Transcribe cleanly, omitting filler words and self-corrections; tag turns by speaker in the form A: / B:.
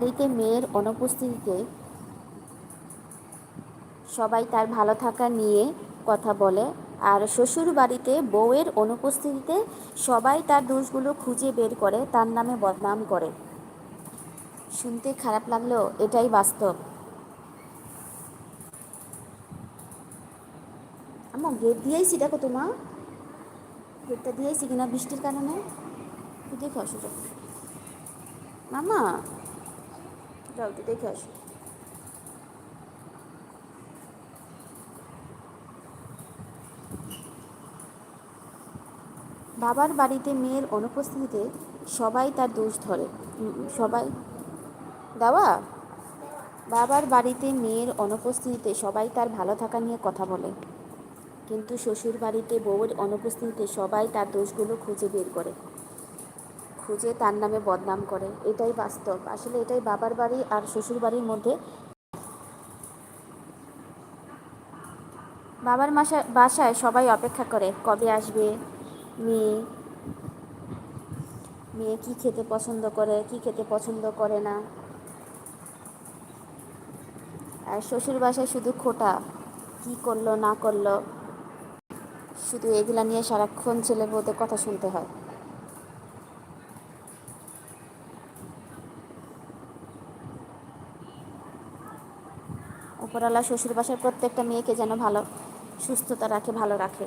A: বাড়িতে মেয়ের অনুপস্থিতিতে সবাই তার ভালো থাকা নিয়ে কথা বলে, আর শ্বশুর বাড়িতে বউয়ের অনুপস্থিতিতে সবাই তার দোষগুলো খুঁজে বের করে তার নামে বদনাম করে। শুনতে খারাপ লাগলেও এটাই বাস্তব। আমার গেট দিয়েছি, দেখো তোমা, গেটটা দিয়েছি কিনা বৃষ্টির কারণে একটু দেখে আসো। যাও মামা, যাও একটু দেখে আসো। বাবার বাড়িতে মেয়ের অনুপস্থিতিতে সবাই তার দোষ ধরে। সবাই দেওয়া বাবার বাড়িতে মেয়ের অনুপস্থিতিতে সবাই তার ভালো থাকা নিয়ে কথা বলে, কিন্তু শ্বশুর বাড়িতে বউয়ের অনুপস্থিতিতে সবাই তার দোষগুলো খুঁজে বের করে, খুঁজে তার নামে বদনাম করে। এটাই বাস্তব, আসলে এটাই বাবার বাড়ি আর শ্বশুর বাড়ির মধ্যে। বাবার বাসায় সবাই অপেক্ষা করে কবে আসবে মেয়ে, মেয়ে কী খেতে পছন্দ করে, কী খেতে পছন্দ করে না। আর শ্বশুর বাসায় শুধু খোটা, কী করলো না করলো, শুধু এগুলা নিয়ে সারাক্ষণ ছেলে বউদের কথা শুনতে হয়। উপরওয়ালা শ্বশুর বাসার প্রত্যেকটা মেয়েকে যেন ভালো সুস্থতা রাখে, ভালো রাখে।